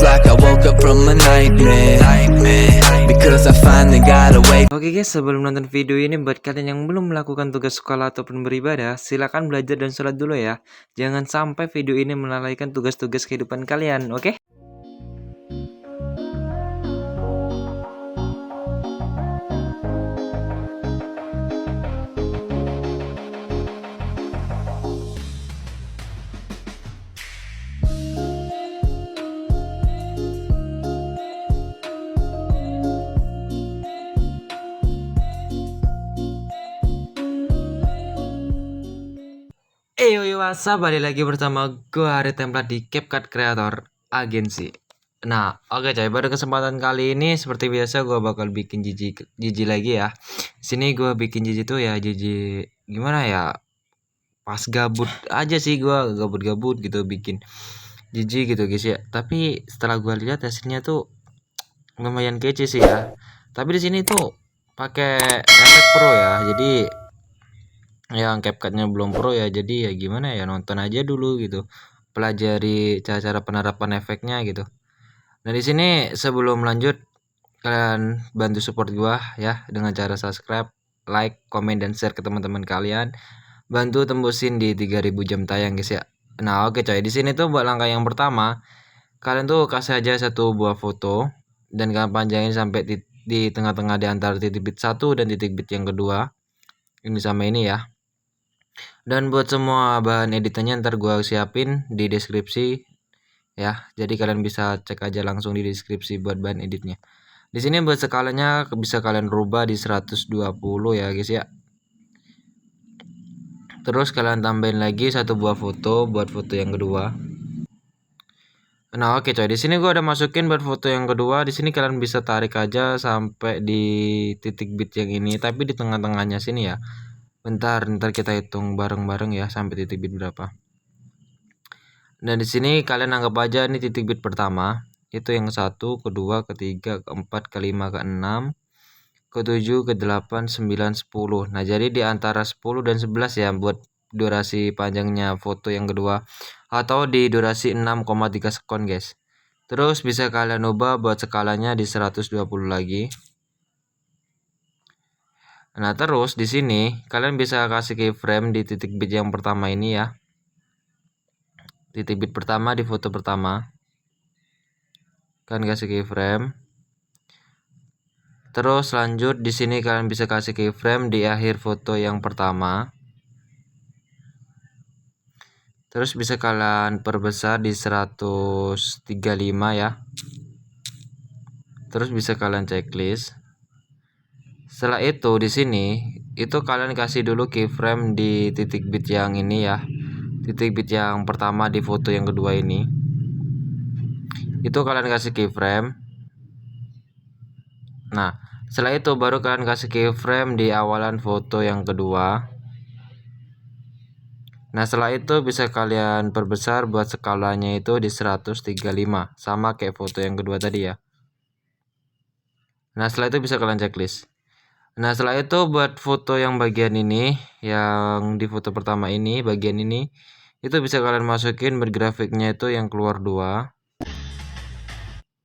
like I woke up from a nightmare. Because I finally got away. Oke guys, sebelum nonton video ini, buat kalian yang belum melakukan tugas sekolah ataupun beribadah, silakan belajar dan sholat dulu ya. Jangan sampai video ini melalaikan tugas-tugas kehidupan kalian, oke? Yo WhatsApp, balik lagi bersama gue Hari Template di CapCut Creator Agency. Nah, oke coy, pada kesempatan kali ini seperti biasa gue bakal bikin jiji lagi ya. Sini gue bikin jiji tuh ya, jiji gimana ya? Pas gabut aja sih, gue gabut-gabut gitu bikin jiji gitu guys ya. Tapi setelah gue lihat hasilnya tuh lumayan kece sih ya. Tapi di sini tuh pakai efek pro ya. Jadi yang CapCut-nya belum pro ya, jadi ya gimana ya, nonton aja dulu gitu, pelajari cara-cara penerapan efeknya gitu. Nah di sini sebelum lanjut, kalian bantu support gua ya dengan cara subscribe, like, komen, dan share ke teman-teman kalian. Bantu tembusin di 3000 jam tayang guys ya. Nah oke coy, di sini tuh buat langkah yang pertama, kalian tuh kasih aja satu buah foto dan kalian panjangin sampai di tengah-tengah di antara titik bit 1 dan titik bit yang kedua. Ini sama ini ya. Dan buat semua bahan editannya ntar gua siapin di deskripsi ya. Jadi kalian bisa cek aja langsung di deskripsi buat bahan editnya. Di sini buat skalanya bisa kalian rubah di 120 ya guys ya. Terus kalian tambahin lagi satu buah foto buat foto yang kedua. Nah oke coy, di sini gua udah masukin buat foto yang kedua. Di sini kalian bisa tarik aja sampai di titik bit yang ini, tapi di tengah-tengahnya sini ya. Bentar kita hitung bareng-bareng ya sampai titik bit berapa. Dan di sini kalian anggap aja ini titik bit pertama, itu yang ke-1, kedua, ketiga, keempat, kelima, keenam, ke-7, ke-8, 9, 10. Nah, jadi di antara 10 dan 11 ya buat durasi panjangnya foto yang kedua, atau di durasi 6,3 sekon, guys. Terus bisa kalian ubah buat skalanya di 120 lagi. Nah, terus di sini kalian bisa kasih keyframe di titik bit yang pertama ini ya. Titik bit pertama di foto pertama. Kalian kasih keyframe. Terus lanjut di sini kalian bisa kasih keyframe di akhir foto yang pertama. Terus bisa kalian perbesar di 135 ya. Terus bisa kalian checklist. Setelah itu di sini itu kalian kasih dulu keyframe di titik bit yang ini ya. Titik bit yang pertama di foto yang kedua ini. Itu kalian kasih keyframe. Nah, setelah itu baru kalian kasih keyframe di awalan foto yang kedua. Nah, setelah itu bisa kalian perbesar buat skalanya itu di 135, sama kayak foto yang kedua tadi ya. Nah, setelah itu bisa kalian checklist. Nah, setelah itu buat foto yang bagian ini, yang di foto pertama ini, bagian ini, itu bisa kalian masukin bergrafiknya itu yang keluar 2.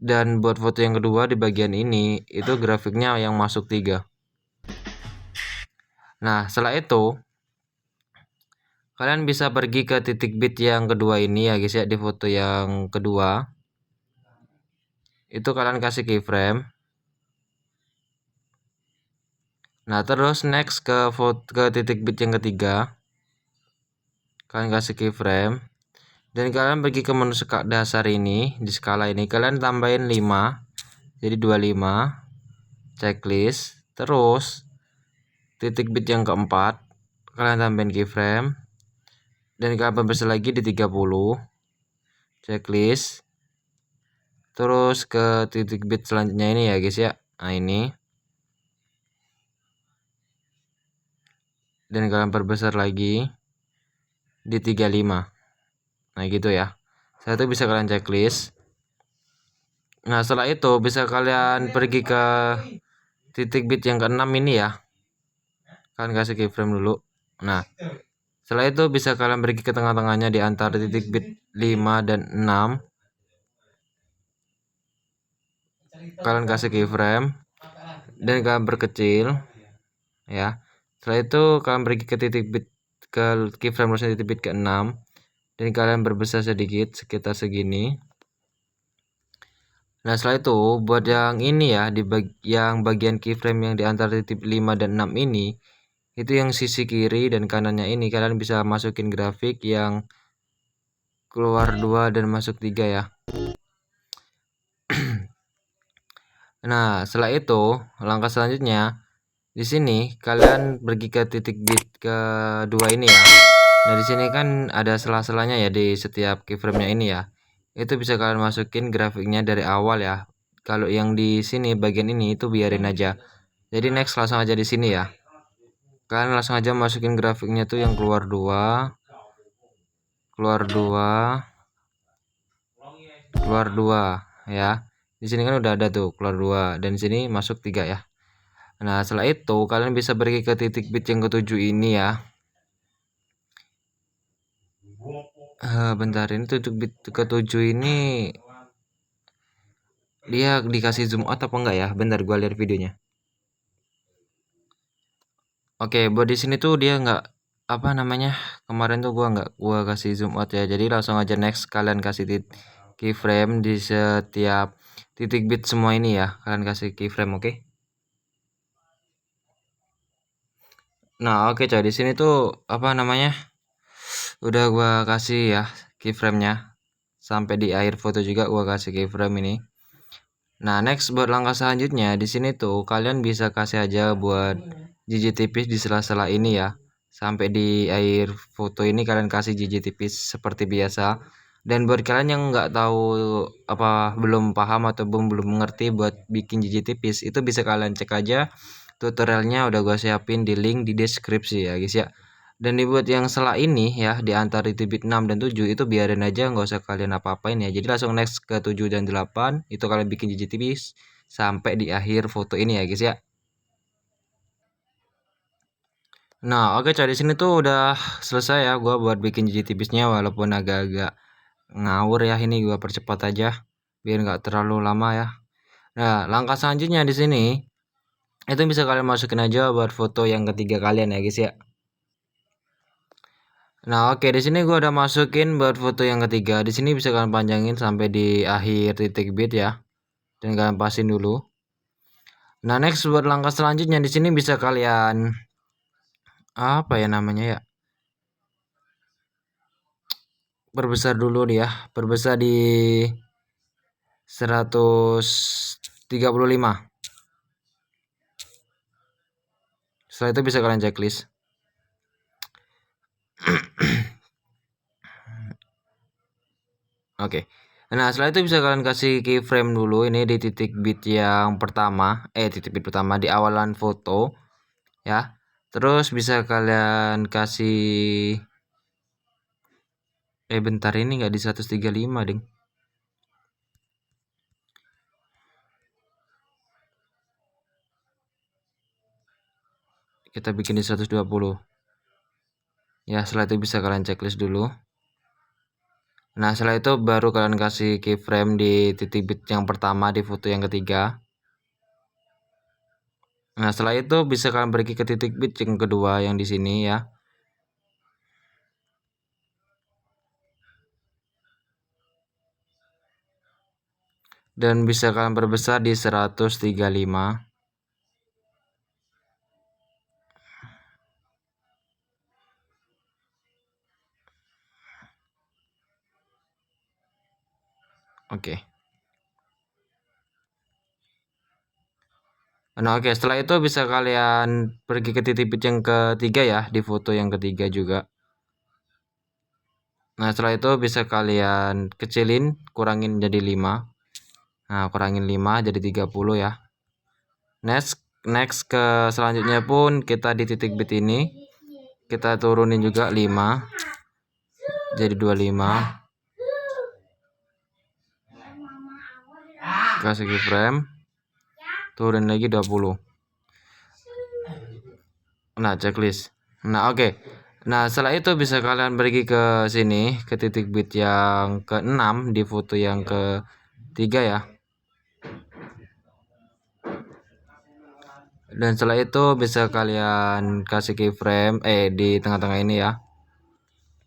Dan buat foto yang kedua di bagian ini, itu grafiknya yang masuk 3. Nah, setelah itu kalian bisa pergi ke titik bit yang kedua ini ya guys ya, di foto yang kedua. Itu kalian kasih keyframe. Nah, terus next ke titik bit yang ketiga. Kalian kasih keyframe. Dan kalian pergi ke menu dasar ini, di skala ini kalian tambahin 5. Jadi 25. Checklist. Terus titik bit yang keempat kalian tambahin keyframe. Dan kalian perbesar lagi di 30. Checklist. Terus ke titik bit selanjutnya ini ya guys ya. Nah, ini. Dan kalian perbesar lagi di 35. Nah gitu ya. Setelah itu bisa kalian checklist. Nah setelah itu bisa kalian pergi ke titik bit yang ke-6 ini ya. Kalian kasih keyframe dulu. Nah setelah itu bisa kalian pergi ke tengah-tengahnya di antara titik bit 5 dan 6. kalian kasih keyframe dan kalian perkecil ya. Setelah itu kalian pergi ke titik bit, ke keyframe lulusnya titik bit ke-6 dan kalian berbesar sedikit sekitar segini. Nah setelah itu buat yang ini ya, yang bagian keyframe yang di antara titik 5 dan 6 ini, itu yang sisi kiri dan kanannya ini kalian bisa masukin grafik yang keluar 2 dan masuk 3 ya. Nah setelah itu langkah selanjutnya di sini kalian pergi ke titik bit kedua ini ya. Nah di sini kan ada sela-selanya ya di setiap keyframe-nya ini ya. Itu bisa kalian masukin grafiknya dari awal ya. Kalau yang di sini bagian ini itu biarin aja. Jadi next langsung aja di sini ya. Kalian langsung aja masukin grafiknya tuh yang keluar 2, keluar 2, keluar 2 ya. Di sini kan udah ada tuh keluar 2 dan di sini masuk 3 ya. Nah, setelah itu kalian bisa pergi ke titik bit yang ke-7 ini ya. Bentar, ini titik bit ke-7 ini dia dikasih zoom out apa enggak ya? Bentar gua lihat videonya. Oke, buat di sini tuh dia enggak apa namanya? Kemarin tuh gua kasih zoom out ya. Jadi langsung aja next kalian kasih keyframe di setiap titik bit semua ini ya. Kalian kasih keyframe, oke? Nah, oke coy, di sini tuh apa namanya? Udah gua kasih ya keyframe-nya. Sampai di akhir foto juga gua kasih keyframe ini. Nah, next buat langkah selanjutnya di sini tuh kalian bisa kasih aja buat jiji tipis di sela-sela ini ya. Sampai di akhir foto ini kalian kasih jiji tipis seperti biasa. Dan buat kalian yang nggak tahu apa belum paham atau belum mengerti buat bikin jiji tipis, itu bisa kalian cek aja tutorialnya udah gua siapin di link di deskripsi ya guys ya. Dan dibuat yang sela ini ya di antara titik bit 6 dan 7 itu biarin aja, nggak usah kalian apa-apain ya. Jadi langsung next ke 7 dan 8 itu kalian bikin jiji tipis sampai di akhir foto ini ya guys ya. Nah, oke coy, di sini tuh udah selesai ya gua buat bikin jiji tipisnya walaupun agak-agak ngawur ya, ini gua percepat aja biar nggak terlalu lama ya. Nah, langkah selanjutnya di sini itu bisa kalian masukin aja buat foto yang ketiga kalian ya guys ya. Nah, oke di sini gua udah masukin buat foto yang ketiga. Di sini bisa kalian panjangin sampai di akhir titik bit ya. Dan kalian pasin dulu. Nah, next buat langkah selanjutnya di sini bisa kalian apa ya namanya ya? Perbesar dulu nih ya. Perbesar di 135. Setelah itu bisa kalian checklist. Oke. Nah, setelah itu bisa kalian kasih keyframe dulu ini di titik bit yang pertama, titik bit pertama di awalan foto ya. Terus bisa kalian kasih bentar, ini nggak di 135 ding. Kita bikin di 120 ya. Setelah itu bisa kalian checklist dulu. Nah setelah itu baru kalian kasih keyframe di titik bit yang pertama di foto yang ketiga. Nah setelah itu bisa kalian pergi ke titik bit yang kedua yang di sini ya. Dan bisa kalian perbesar di 135. Oke. Nah oke, setelah itu bisa kalian pergi ke titik bit yang ketiga ya di foto yang ketiga juga. Nah setelah itu bisa kalian kecilin, kurangin jadi 5. Nah kurangin 5 jadi 30 ya. Next ke selanjutnya pun kita di titik bit ini kita turunin juga 5 jadi 25. Kasih keyframe, turun lagi 20. Nah checklist. Nah oke. Nah setelah itu bisa kalian pergi ke sini ke titik bit yang ke-6 di foto yang ketiga ya. Dan setelah itu bisa kalian kasih keyframe di tengah-tengah ini ya,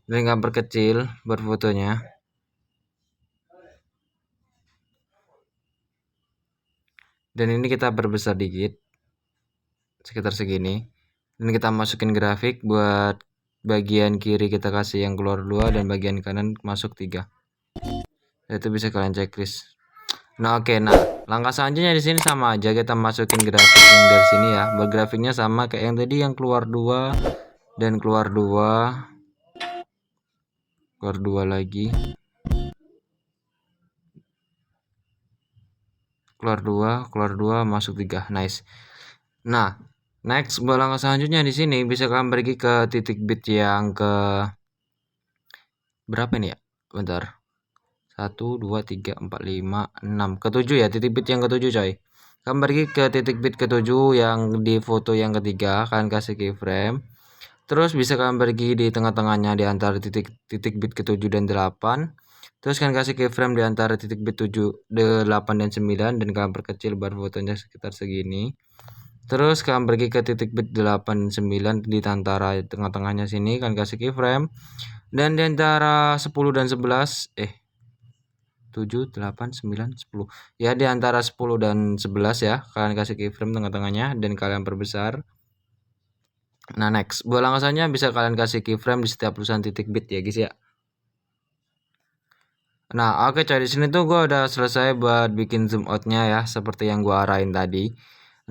dan kalian perkecil buat fotonya. Dan ini kita perbesar dikit sekitar segini, dan kita masukin grafik. Buat bagian kiri kita kasih yang keluar 2 dan bagian kanan masuk 3. Itu bisa kalian checklist. Nah oke, nah langkah selanjutnya di sini sama aja, kita masukin grafik yang dari sini ya. Buat grafiknya sama kayak yang tadi, yang keluar 2 dan keluar 2, keluar 2 lagi, keluar 2 masuk 3. Nice. Nah, next buat langkah selanjutnya di sini bisa kalian pergi ke titik bit yang ke berapa ini ya? Bentar. 1 2 3 4 5 6 ke-7 ya, titik bit yang ke-7 coy. Kalian pergi ke titik bit ke-7 yang di foto yang ketiga, kalian kasih keyframe. Terus bisa kalian pergi di tengah-tengahnya di antara titik bit ke-7 dan 8. Terus kalian kasih keyframe di antara titik bit 7, 8 dan 9, dan kalian perkecil bar fotonya sekitar segini. Terus kalian pergi ke titik bit 8 9 di antara tengah-tengahnya sini, kalian kasih keyframe. Dan di antara 10 dan 11 7 8 9 10 ya, di antara 10 dan 11 ya, kalian kasih keyframe tengah-tengahnya dan kalian perbesar. Nah next buat langkah selanjutnya bisa kalian kasih keyframe di setiap tulisan titik bit ya guys ya. Nah oke coy, di sini tuh gua udah selesai buat bikin zoom outnya ya, seperti yang gua arahin tadi.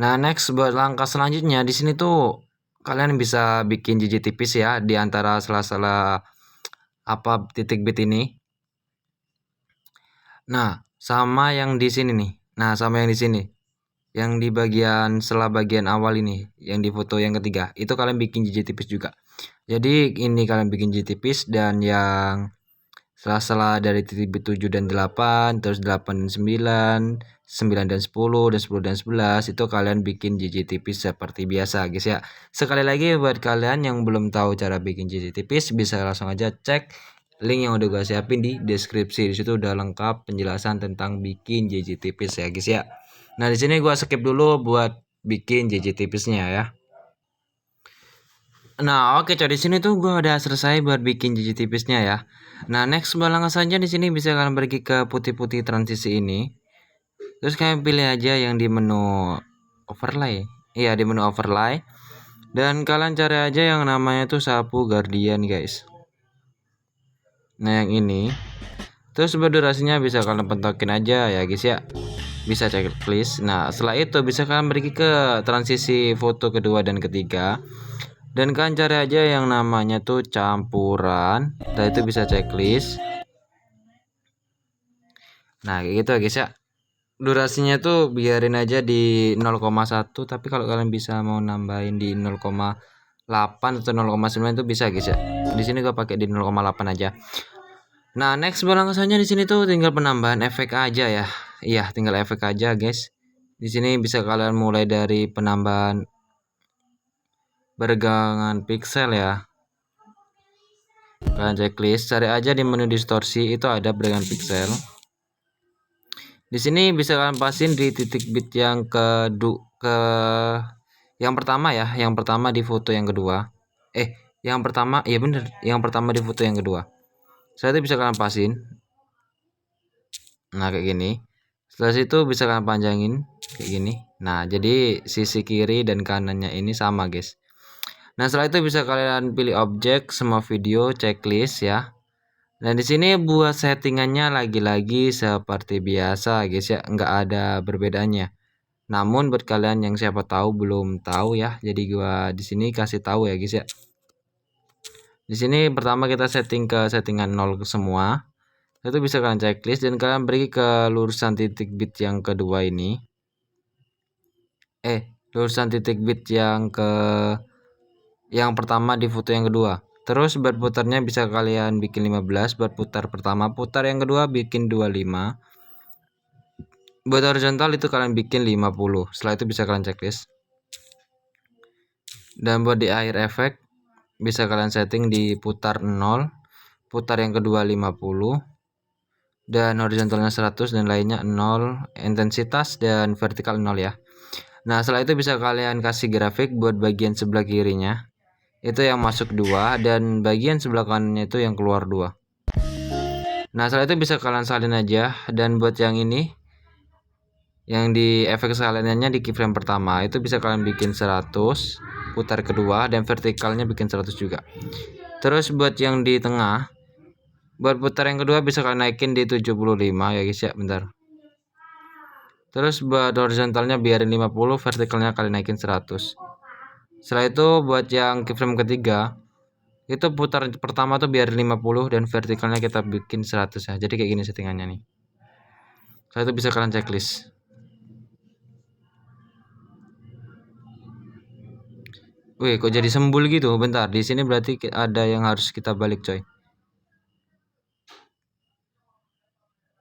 Nah next buat langkah selanjutnya di sini tuh kalian bisa bikin jiji tipis ya di antara sela-sela apa titik bit ini. Nah sama yang di sini nih, nah sama yang di sini, yang di bagian sela bagian awal ini, yang di foto yang ketiga, itu kalian bikin jiji tipis juga. Jadi ini kalian bikin jiji tipis, dan yang sela-sela dari titik bit 7 dan 8, terus 8 dan 9, 9 dan 10, dan 10 dan 11, itu kalian bikin jiji tipis seperti biasa guys ya. Sekali lagi buat kalian yang belum tahu cara bikin jiji tipis, bisa langsung aja cek link yang udah gue siapin di deskripsi. Di situ udah lengkap penjelasan tentang bikin jiji tipis ya guys ya. Nah di sini gua skip dulu buat bikin jiji tipisnya ya. Nah oke coy, di sini tuh gua udah selesai buat bikin jiji tipisnya ya. Nah next buat langkah saja di sini bisa kalian pergi ke putih-putih transisi ini. Terus kalian pilih aja yang di menu overlay. Iya, di menu overlay. Dan kalian cari aja yang namanya tuh sapu guardian guys. Nah yang ini. Terus berdurasinya bisa kalian pentokin aja ya guys ya. Bisa checklist. Nah setelah itu bisa kalian pergi ke transisi foto kedua dan ketiga, dan kalian cari aja yang namanya tuh campuran. Nah itu bisa checklist. Nah kayak gitu guys ya. Durasinya tuh biarin aja di 0,1, tapi kalau kalian bisa mau nambahin di 0,8 atau 0,9 itu bisa guys ya. Di sini gua pakai di 0,8 aja. Nah next balasannya di sini tuh tinggal penambahan efek aja ya. Iya, tinggal efek aja guys. Di sini bisa kalian mulai dari penambahan bergangan pixel ya. Kalian checklist, cari aja di menu distorsi, itu ada bergangan pixel. Di sini bisa kalian pasin di titik bit yang yang pertama ya, yang pertama di foto yang kedua. Yang pertama, iya bener, yang pertama di foto yang kedua. Setelah itu bisa kalian pasin. Nah kayak gini. Setelah itu bisa kalian panjangin kayak gini. Nah jadi sisi kiri dan kanannya ini sama guys. Nah setelah itu bisa kalian pilih objek, semua video, checklist ya. Dan di sini buat settingannya lagi-lagi seperti biasa guys ya, nggak ada perbedaannya. Namun buat kalian yang siapa tahu belum tahu ya, jadi gua di sini kasih tahu ya guys ya. Di sini pertama kita setting ke settingan 0 semua. Itu bisa kalian checklist dan kalian pergi ke lurusan titik bit yang kedua ini. Lurusan titik bit yang pertama di foto yang kedua. Terus buat putarnya bisa kalian bikin 15 buat putar pertama, putar yang kedua bikin 25. Buat horizontal itu kalian bikin 50. Setelah itu bisa kalian checklist. Dan buat di akhir efek bisa kalian setting di putar 0, putar yang kedua 50, dan horizontalnya 100 dan lainnya 0, intensitas dan vertikal 0 ya. Nah, setelah itu bisa kalian kasih grafik buat bagian sebelah kirinya. Itu yang masuk 2 dan bagian sebelah kanannya itu yang keluar 2. Nah, setelah itu bisa kalian salin aja, dan buat yang ini yang di efek salinannya di keyframe pertama itu bisa kalian bikin 100, putar kedua, dan vertikalnya bikin 100 juga. Terus buat yang di tengah, buat putar yang kedua bisa kalian naikin di 75 ya guys ya, bentar. Terus buat horizontalnya biarin 50, vertikalnya kalian naikin 100. Setelah itu buat yang keyframe ketiga, itu putar pertama tuh biar 50 dan vertikalnya kita bikin 100 ya. Jadi kayak gini settingannya nih. Setelah itu bisa kalian checklist. Wih, kok jadi sembul gitu? Bentar, di sini berarti ada yang harus kita balik, coy.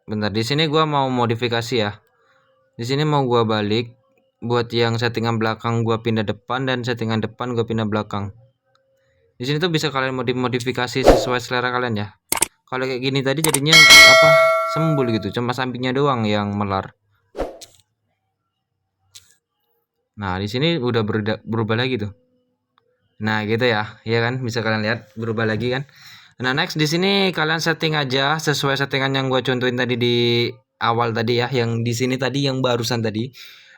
Bentar, di sini gua mau modifikasi ya. Di sini mau gua balik buat yang settingan belakang gua pindah depan dan settingan depan gua pindah belakang. Di sini tuh bisa kalian modifikasi sesuai selera kalian ya. Kalau kayak gini tadi jadinya apa? Sembul gitu, cuma sampingnya doang yang melar. Nah, di sini udah berubah lagi tuh. Nah, gitu ya. Ya kan, bisa kalian lihat berubah lagi kan. Nah, next di sini kalian setting aja sesuai settingan yang gua contohin tadi di awal tadi ya, yang di sini tadi yang barusan tadi.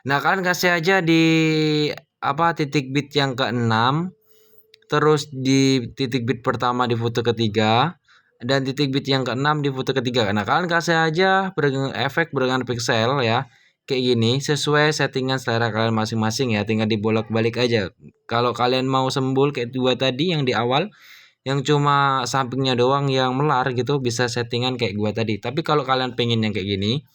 Nah, kalian kasih aja di apa titik bit yang ke-6, terus di titik bit pertama di foto ketiga, dan titik bit yang ke-6 di foto ketiga. Nah, kalian kasih aja efek bergangan pixel ya. Kayak gini sesuai settingan selera kalian masing-masing ya, tinggal dibolak-balik aja. Kalau kalian mau sembul kayak dua tadi yang di awal, yang cuma sampingnya doang yang melar gitu, bisa settingan kayak gua tadi. Tapi kalau kalian pengen yang kayak gini,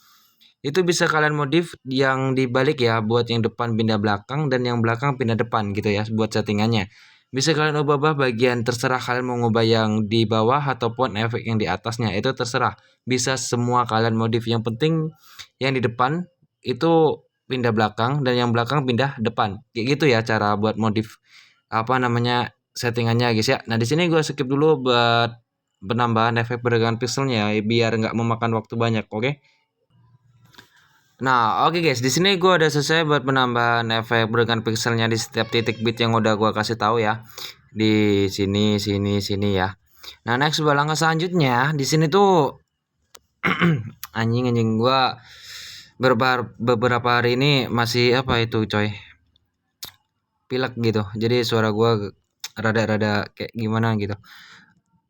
itu bisa kalian modif yang dibalik ya, buat yang depan pindah belakang dan yang belakang pindah depan gitu ya, buat settingannya. Bisa kalian ubah-ubah bagian, terserah kalian mau ngubah yang di bawah ataupun efek yang di atasnya, itu terserah. Bisa semua kalian modif, yang penting yang di depan itu pindah belakang dan yang belakang pindah depan. Kayak gitu ya cara buat modif apa namanya settingannya guys ya. Nah, di sini gue skip dulu buat penambahan efek pergerakan pixelnya ya, biar nggak memakan waktu banyak, oke? Nah, oke guys, di sini gue udah selesai buat penambahan efek pergerakan pixelnya di setiap titik bit yang udah gue kasih tahu ya. Di sini, sini ya. Nah, next buat langkah selanjutnya di sini tuh anjing gue beberapa hari ini masih apa itu coy, pilek gitu. Jadi suara gue rada-rada kayak gimana gitu.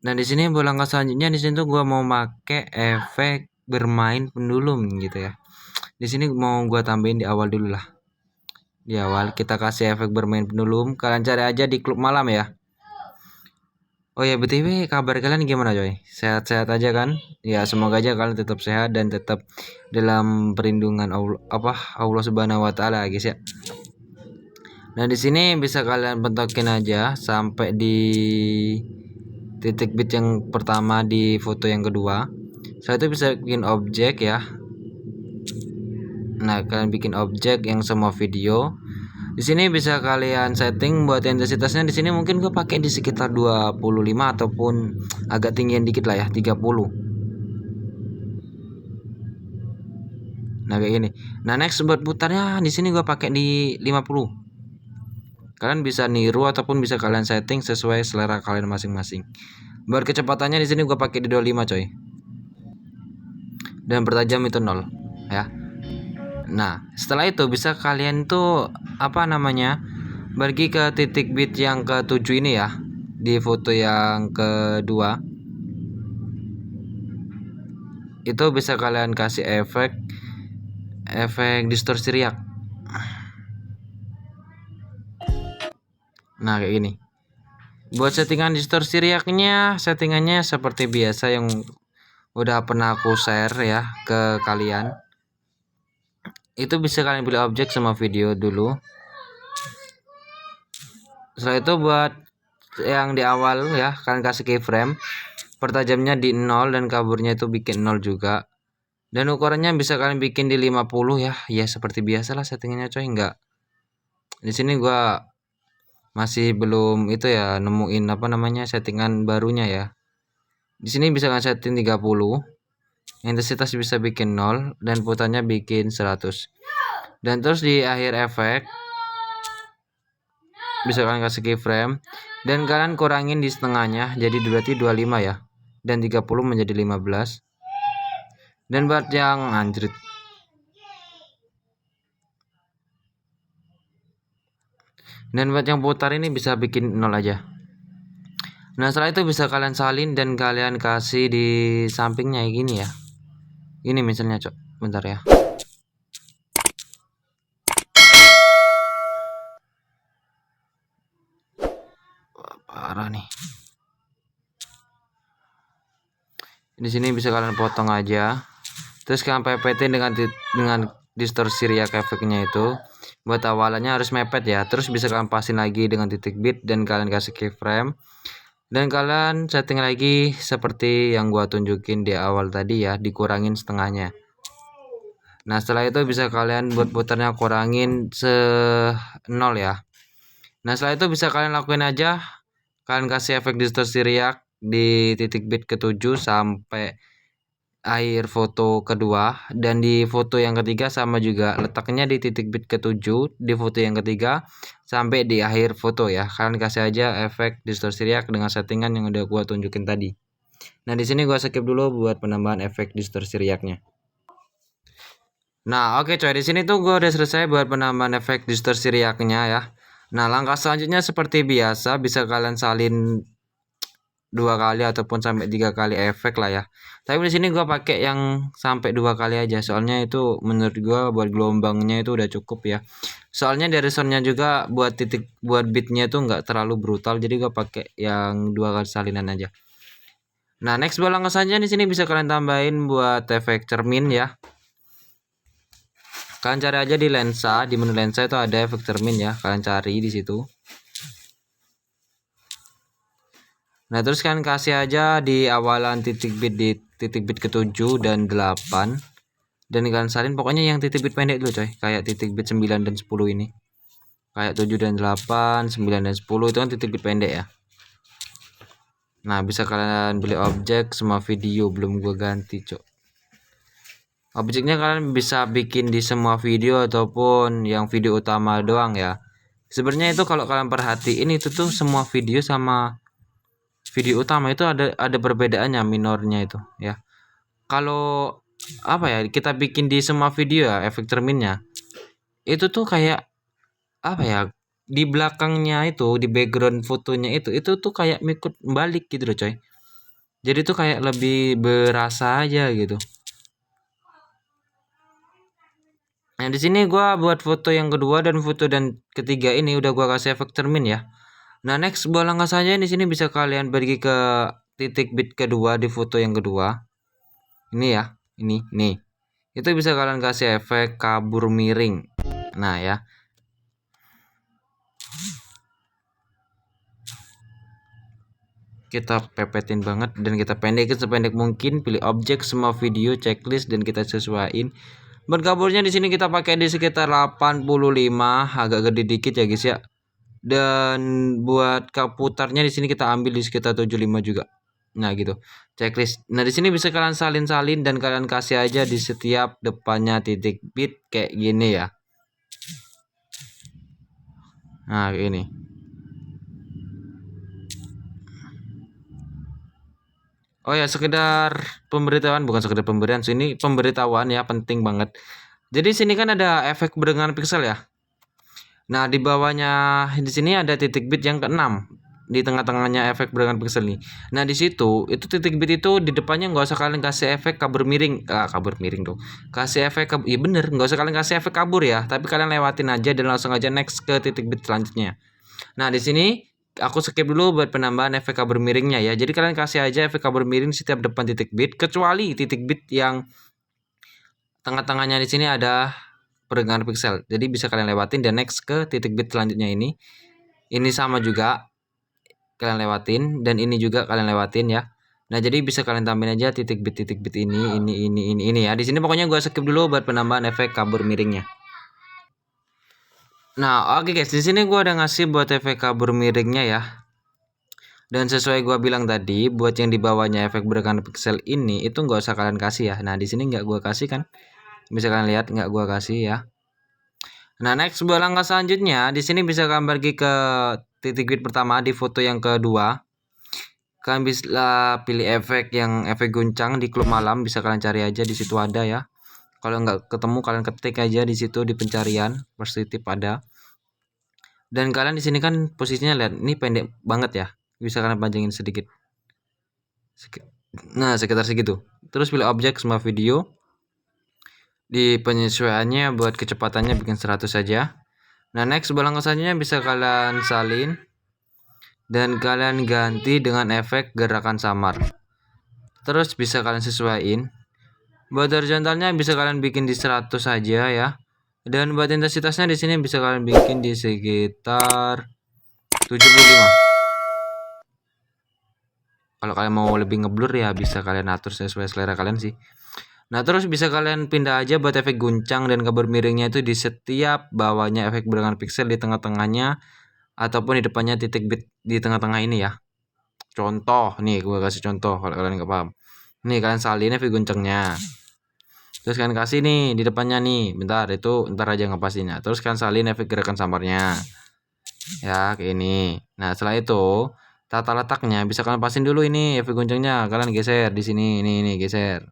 Nah, di sini buat langkah selanjutnya di sini tuh gue mau make efek bermain pendulum gitu ya. Di sini mau gua tambahin di awal dulu lah. Di awal kita kasih efek bermain pendulum. Kalian cari aja di klub malam ya. Oh ya, BTW kabar kalian gimana coy? Sehat-sehat aja kan? Ya, semoga aja kalian tetap sehat dan tetap dalam perlindungan Allah Subhanahu wa taala guys ya. Nah, di sini bisa kalian bentokin aja sampai di titik bit yang pertama di foto yang kedua. Setelah itu bisa bikin objek ya. Nah, kalian bikin objek yang semua video. Di sini bisa kalian setting buat intensitasnya. Di sini mungkin gue pakai di sekitar 25 ataupun agak tinggian dikit lah ya, 30. Nah, kayak gini. Nah, next buat putarnya di sini gue pakai di 50. Kalian bisa niru ataupun bisa kalian setting sesuai selera kalian masing-masing. Buat kecepatannya di sini gue pakai di 25 coy. Dan bertajam itu 0 ya. Nah, setelah itu bisa kalian tuh apa namanya bagi ke titik bit yang ke-7 ini ya, di foto yang kedua. Itu bisa kalian kasih efek distorsi riak. Nah, kayak gini. Buat settingan distorsi riaknya, settingannya seperti biasa yang udah pernah aku share ya ke kalian. Itu bisa kalian pilih objek sama video dulu. Setelah itu buat yang di awal ya, kalian kasih keyframe. Pertajamnya di 0 dan kaburnya itu bikin 0 juga. Dan ukurannya bisa kalian bikin di 50 ya. Ya seperti biasa lah settingannya coy, enggak. Di sini gua masih belum itu ya nemuin apa namanya settingan barunya ya. Di sini bisa kalian setting 30. Intensitas bisa bikin 0 dan putarnya bikin 100. Dan terus di akhir efek bisa kalian kasih keyframe dan kalian kurangin di setengahnya, jadi berarti 25 ya, dan 30 menjadi 15. Dan buat yang anjrit, dan buat yang putar ini bisa bikin 0 aja. Nah setelah itu bisa kalian salin dan kalian kasih di sampingnya gini ya. Ini misalnya cok, bentar ya. Wah, parah nih. Di sini bisa kalian potong aja. Terus kalian pepetin dengan distorsi riak efeknya itu. Buat awalannya harus mepet ya. Terus bisa kalian pasin lagi dengan titik bit dan kalian kasih keyframe. Dan kalian setting lagi seperti yang gua tunjukin di awal tadi ya, dikurangin setengahnya. Nah setelah itu bisa kalian buat putarnya kurangin 0 ya. Nah setelah itu bisa kalian lakuin aja. Kalian kasih efek distorsi riak di titik bit ke-7 sampai akhir foto kedua, dan di foto yang ketiga sama juga, letaknya di titik bit ke-7 di foto yang ketiga sampai di akhir foto ya. Kalian kasih aja efek distorsi riak dengan settingan yang udah gua tunjukin tadi. Nah di sini gua skip dulu buat penambahan efek distorsi riaknya. Nah oke coy, di sini tuh gua udah selesai buat penambahan efek distorsi riaknya ya. Nah langkah selanjutnya seperti biasa, bisa kalian salin 2 kali ataupun sampai 3 kali efek lah ya. Tapi di sini gua pakai yang sampai 2 kali aja, soalnya itu menurut gua buat gelombangnya itu udah cukup ya. Soalnya dari soundnya juga buat beatnya itu nggak terlalu brutal, jadi gua pakai yang 2 kali salinan aja. Nah next gua langsung saja di sini bisa kalian tambahin buat efek cermin ya. Kalian cari aja di lensa, di menu lensa itu ada efek cermin ya, kalian cari di situ. Nah terus kalian kasih aja di awalan titik bit di titik bit ke-7 dan 8. Dan kalian salin pokoknya yang titik bit pendek dulu coy, kayak titik bit 9 dan 10 ini. Kayak 7 dan 8, 9 dan 10 itu kan titik bit pendek ya. Nah bisa kalian beli objek semua video, belum gua ganti cok. Objeknya kalian bisa bikin di semua video ataupun yang video utama doang ya. Sebenarnya itu kalau kalian perhatiin itu tuh semua video sama video utama itu ada perbedaannya minornya itu ya. Kalau apa ya, kita bikin di semua video ya efek cerminnya itu tuh kayak apa ya, di belakangnya itu di background fotonya itu tuh kayak mikut balik gitu loh coy. Jadi tuh kayak lebih berasa aja gitu. Nah di sini gua buat foto yang kedua dan foto dan ketiga ini udah gua kasih efek cermin ya. Nah next buat langkah saja di sini bisa kalian pergi ke titik bit kedua di foto yang kedua. Ini ya, ini nih. Itu bisa kalian kasih efek kabur miring. Nah ya. Kita pepetin banget dan kita pendekin sependek mungkin, pilih objek semua video checklist dan kita sesuaiin. Berkaburnya di sini kita pakai di sekitar 85, agak gede dikit ya guys ya. Dan buat putarnya di sini kita ambil di sekitar 75 juga. Nah gitu, checklist. Nah di sini bisa kalian salin-salin dan kalian kasih aja di setiap depannya titik bit kayak gini ya. Nah ini. Oh ya, sekedar pemberitahuan, bukan sekedar pemberian, sini pemberitahuan ya, penting banget. Jadi sini kan ada efek barengan pixel ya. Nah, di bawahnya di sini ada titik bit yang ke-6. Di tengah-tengahnya efek barengan pixel nih. Nah, di situ itu titik bit itu di depannya nggak usah kalian kasih efek kabur miring. Kabur miring tuh. Kasih efek iya bener, nggak usah kalian kasih efek kabur ya, tapi kalian lewatin aja dan langsung aja next ke titik bit selanjutnya. Nah, di sini aku skip dulu buat penambahan efek kabur miringnya ya. Jadi kalian kasih aja efek kabur miring setiap depan titik bit, kecuali titik bit yang tengah-tengahnya di sini ada barengan pixel. Jadi bisa kalian lewatin dan next ke titik bit selanjutnya ini. Ini sama juga kalian lewatin dan ini juga kalian lewatin ya. Nah, jadi bisa kalian tambahin aja titik bit ini ya. Di sini pokoknya gua skip dulu buat penambahan efek kabur miringnya. Nah, oke guys, di sini gua udah ngasih buat efek kabur miringnya ya. Dan sesuai gua bilang tadi, buat yang di bawahnya efek barengan pixel ini itu nggak usah kalian kasih ya. Nah, di sini nggak gua kasih kan? Bisa kalian lihat nggak gua kasih ya. Nah, next sebuah langkah selanjutnya di sini bisa kalian pergi ke titik bit pertama di foto yang kedua. Kalian bisa pilih efek guncang di klub malam, bisa kalian cari aja di situ ada ya. Kalau nggak ketemu kalian ketik aja di situ di pencarian, positif ada. Dan kalian di sini kan posisinya lihat ini pendek banget ya. Bisa kalian panjangin sedikit. Nah, sekitar segitu. Terus pilih objek semua video. Di penyesuaiannya buat kecepatannya bikin 100 saja. Nah, next sebelah langkah selanjutnya bisa kalian salin dan kalian ganti dengan efek gerakan samar. Terus bisa kalian sesuaiin. Buat horizontalnya bisa kalian bikin di 100 saja ya. Dan buat intensitasnya di sini bisa kalian bikin di sekitar 75. Kalau kalian mau lebih ngeblur ya bisa kalian atur sesuai selera kalian sih. Nah, terus bisa kalian pindah aja buat efek guncang dan kabur miringnya itu di setiap bawahnya efek berangan pixel di tengah-tengahnya ataupun di depannya titik bit di tengah-tengah ini ya. Contoh nih, gue kasih contoh kalau kalian nggak paham. Nih kalian salin efek guncangnya. Terus kalian kasih nih di depannya nih, bentar itu ntar aja ngepastinya. Terus kalian salin efek gerakan samarnya. Ya, kayak ini. Nah, setelah itu tata letaknya bisa kalian pasin dulu ini efek guncangnya. Kalian geser di sini, ini geser.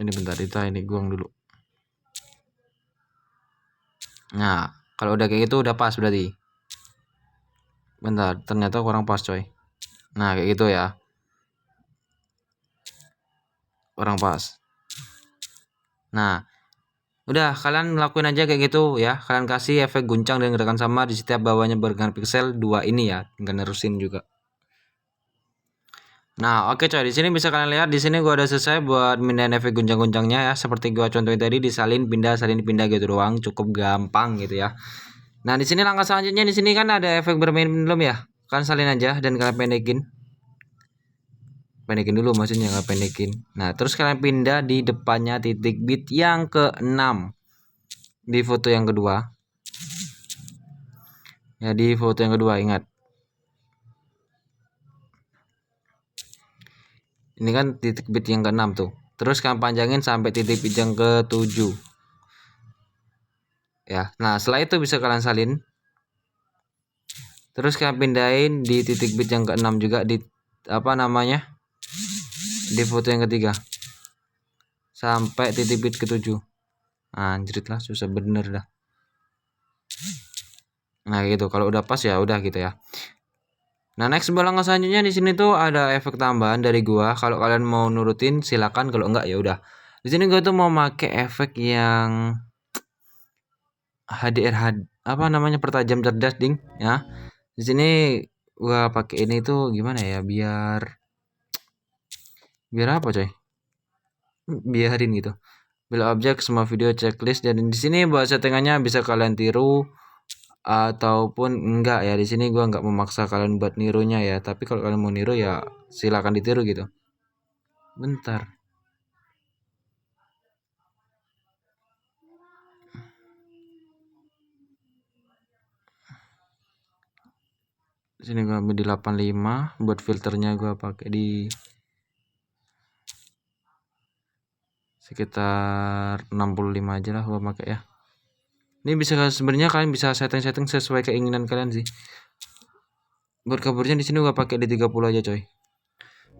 Ini bentar, ini guang dulu. Nah, kalau udah kayak gitu udah pas berarti. Bentar, ternyata kurang pas coy. Nah, kayak gitu ya. Kurang pas. Nah, udah kalian ngelakuin aja kayak gitu ya. Kalian kasih efek guncang dan gerakan samar di setiap bawahnya bergangan pixel 2 ini ya. Tinggal nerusin juga. Nah, oke coy, di sini bisa kalian lihat di sini gua udah selesai buat mindahin efek guncang-guncangnya ya. Seperti gua contohin tadi disalin pindah gitu doang, cukup gampang gitu ya. Nah, di sini langkah selanjutnya di sini kan ada efek bermain belum ya? Kalian salin aja dan kalian pendekin. Pendekin dulu maksudnya nggak pendekin. Nah, terus kalian pindah di depannya titik bit yang ke-6 di foto yang kedua. Ya, di foto yang kedua ingat. Ini kan titik bit yang ke-6 tuh. Terus kalian panjangin sampai titik bit yang ke-7. Ya. Nah, setelah itu bisa kalian salin. Terus kalian pindahin di titik bit yang ke-6 juga di apa namanya? Di foto yang ketiga. Sampai titik bit ke-7. Anjrit lah, susah bener dah. Nah, gitu. Kalau udah pas ya udah gitu ya. Nah, next langkah selanjutnya di sini tuh ada efek tambahan dari gua. Kalau kalian mau nurutin silakan, kalau enggak ya udah. Di sini gua tuh mau pakai efek yang HDR apa namanya pertajam cerdas ding ya. Di sini gua pakai ini tuh gimana ya biar apa coy? Biarin gitu. Bila objek semua video checklist dan di sini buat settingannya bisa kalian tiru ataupun enggak ya. Di sini gua enggak memaksa kalian buat nirunya ya, tapi kalau kalian mau niru ya silakan ditiru gitu. Bentar. Di sini gua ambil di 85, buat filternya gua pakai di sekitar 65 aja lah gua pakai ya. Ini bisa sebenarnya kalian bisa setting sesuai keinginan kalian sih. Buat kaburnya di sini gua pakai di 30 aja coy.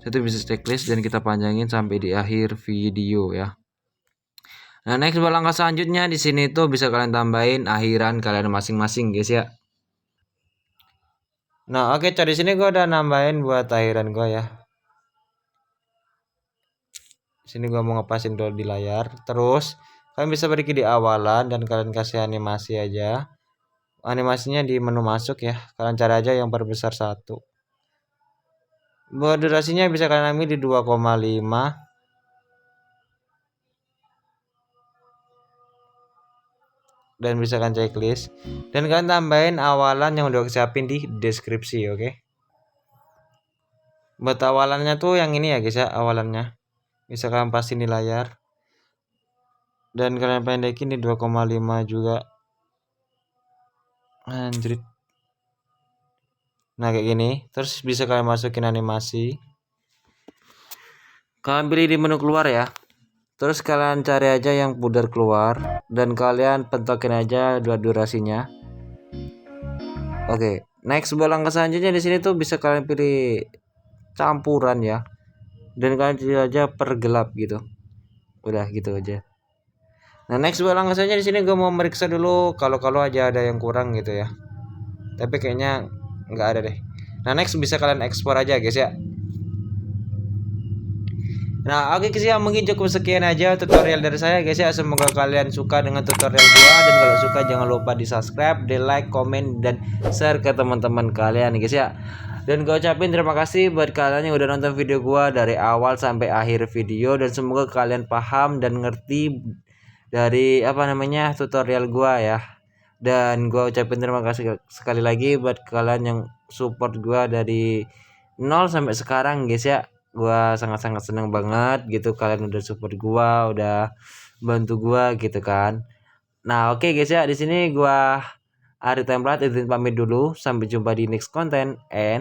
Itu bisa checklist dan kita panjangin sampai di akhir video ya. Nah, next langkah selanjutnya di sini tuh bisa kalian tambahin akhiran kalian masing-masing guys ya. Nah, oke coy, di sini gua udah nambahin buat akhiran gua ya. Sini gua mau ngepasin dulu di layar. Terus kalian bisa pergi di awalan dan kalian kasih animasi aja. Animasinya di menu masuk ya. Kalian cari aja yang perbesar 1. Buat durasinya bisa kalian ambil di 2,5. Dan bisa kalian checklist. Dan kalian tambahin awalan yang udah siapin di deskripsi, oke? Buat awalannya tuh yang ini ya guys ya, awalannya. Bisa kalian pasin di layar. Dan kalian pendekin di 2,5 juga. Anjrit. Nah, kayak gini. Terus bisa kalian masukin animasi. Kalian pilih di menu keluar ya. Terus kalian cari aja yang pudar keluar dan kalian pentokin aja durasinya. Oke, next buat langkah selanjutnya di sini tuh bisa kalian pilih campuran ya. Dan kalian pilih aja pergelap gitu. Udah gitu aja. Nah, next buat langkah selanjutnya di sini gue mau meriksa dulu kalau aja ada yang kurang gitu ya. Tapi kayaknya nggak ada deh. Nah, next bisa kalian ekspor aja guys ya. Nah, oke guys ya, mungkin cukup sekian aja tutorial dari saya guys ya. Semoga kalian suka dengan tutorial gua, dan kalau suka jangan lupa di subscribe, di like, komen, dan share ke teman-teman kalian guys ya. Dan gue ucapin terima kasih buat kalian yang udah nonton video gua dari awal sampai akhir video, dan semoga kalian paham dan ngerti dari tutorial gua ya. Dan gue ucapin terima kasih sekali lagi buat kalian yang support gua dari 0 sampai sekarang guys ya. Gua sangat-sangat senang banget gitu kalian udah support gua, udah bantu gua gitu kan. Nah, oke guys ya, di sini gua Ari Templat izin pamit dulu. Sampai jumpa di next konten and